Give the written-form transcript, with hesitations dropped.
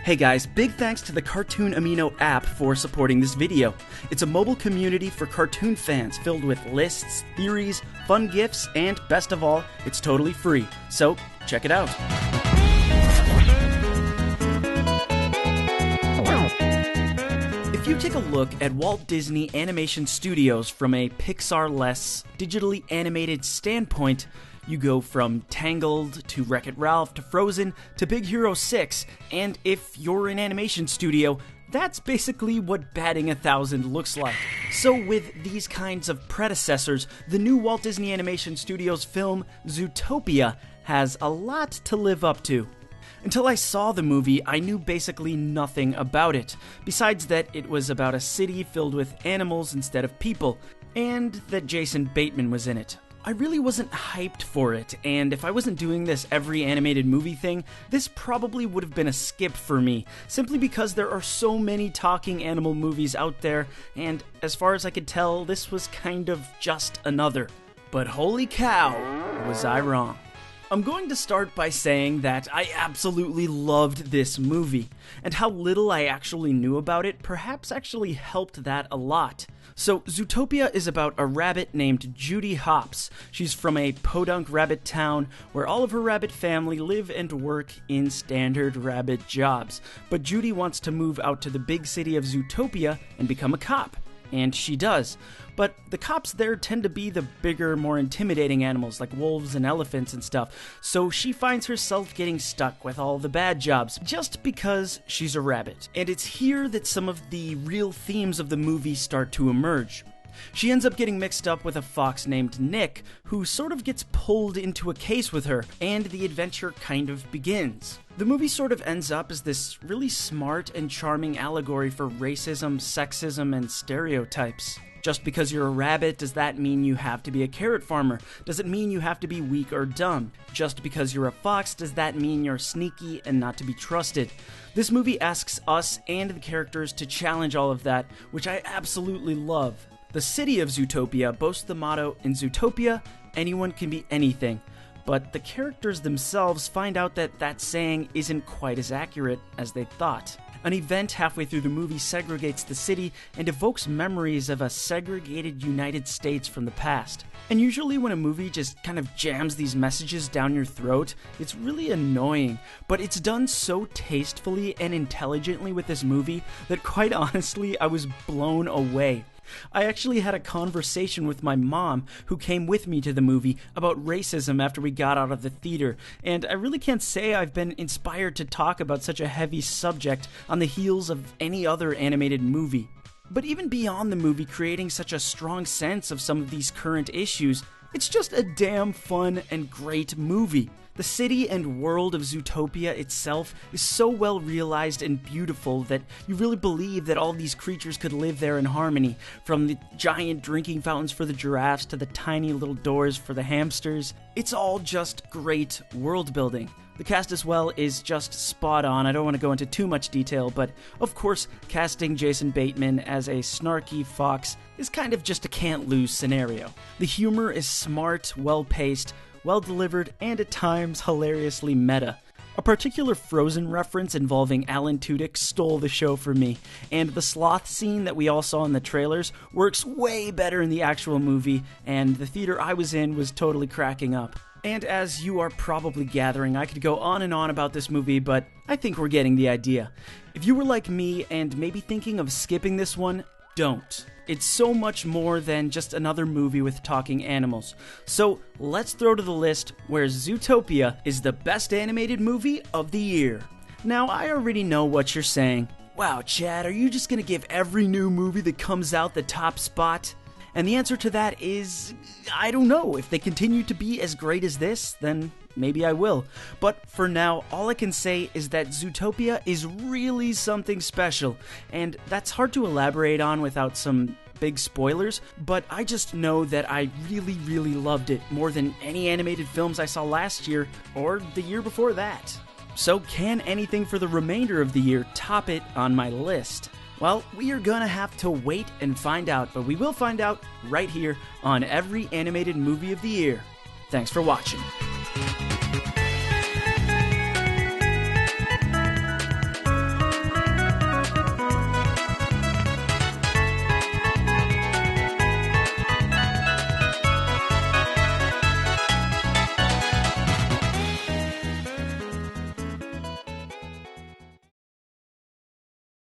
Hey guys, big thanks to the Cartoon Amino app for supporting this video. It's a mobile community for cartoon fans filled with lists, theories, fun GIFs, and best of all, it's totally free. So, check it out. If you take a look at Walt Disney Animation Studios from a Pixar-less, digitally animated standpoint, you go from Tangled to Wreck-It Ralph to Frozen to Big Hero 6, and if you're an animation studio, that's basically what batting 1,000 looks like. So with these kinds of predecessors, the new Walt Disney Animation Studios film, Zootopia, has a lot to live up to. Until I saw the movie, I knew basically nothing about it, besides that it was about a city filled with animals instead of people, and that Jason Bateman was in it. I really wasn't hyped for it, and if I wasn't doing this every animated movie thing, this probably would have been a skip for me, simply because there are so many talking animal movies out there, and as far as I could tell, this was kind of just another. But holy cow, was I wrong. I'm going to start by saying that I absolutely loved this movie, and how little I actually knew about it perhaps actually helped that a lot. So, Zootopia is about a rabbit named Judy Hopps. She's from a podunk rabbit town where all of her rabbit family live and work in standard rabbit jobs. But Judy wants to move out to the big city of Zootopia and become a cop. And she does. But the cops there tend to be the bigger, more intimidating animals like wolves and elephants and stuff, so she finds herself getting stuck with all the bad jobs just because she's a rabbit. And it's here that some of the real themes of the movie start to emerge. She ends up getting mixed up with a fox named Nick, who sort of gets pulled into a case with her, and the adventure kind of begins. The movie sort of ends up as this really smart and charming allegory for racism, sexism, and stereotypes. Just because you're a rabbit, does that mean you have to be a carrot farmer? Does it mean you have to be weak or dumb? Just because you're a fox, does that mean you're sneaky and not to be trusted? This movie asks us and the characters to challenge all of that, which I absolutely love. The city of Zootopia boasts the motto, "In Zootopia, anyone can be anything." But the characters themselves find out that that saying isn't quite as accurate as they thought. An event halfway through the movie segregates the city and evokes memories of a segregated United States from the past. And usually when a movie just kind of jams these messages down your throat, it's really annoying. But it's done so tastefully and intelligently with this movie that quite honestly, I was blown away. I actually had a conversation with my mom, who came with me to the movie, about racism after we got out of the theater, and I really can't say I've been inspired to talk about such a heavy subject on the heels of any other animated movie. But even beyond the movie creating such a strong sense of some of these current issues, it's just a damn fun and great movie. The city and world of Zootopia itself is so well realized and beautiful that you really believe that all these creatures could live there in harmony, from the giant drinking fountains for the giraffes to the tiny little doors for the hamsters. It's all just great world building. The cast as well is just spot on. I don't want to go into too much detail, but of course, casting Jason Bateman as a snarky fox is kind of just a can't-lose scenario. The humor is smart, well-paced, well-delivered, and at times hilariously meta. A particular Frozen reference involving Alan Tudyk stole the show for me, and the sloth scene that we all saw in the trailers works way better in the actual movie, and the theater I was in was totally cracking up. And as you are probably gathering, I could go on and on about this movie, but I think we're getting the idea. If you were like me and maybe thinking of skipping this one, don't. It's so much more than just another movie with talking animals. So let's throw to the list where Zootopia is the best animated movie of the year. Now, I already know what you're saying. Wow, Chad, are you just gonna give every new movie that comes out the top spot? And the answer to that is, I don't know. If they continue to be as great as this, then maybe I will. But for now, all I can say is that Zootopia is really something special, and that's hard to elaborate on without some big spoilers, but I just know that I really, really loved it more than any animated films I saw last year or the year before that. So can anything for the remainder of the year top it on my list? Well, we are gonna have to wait and find out, but we will find out right here on every animated movie of the year. Thanks for watching.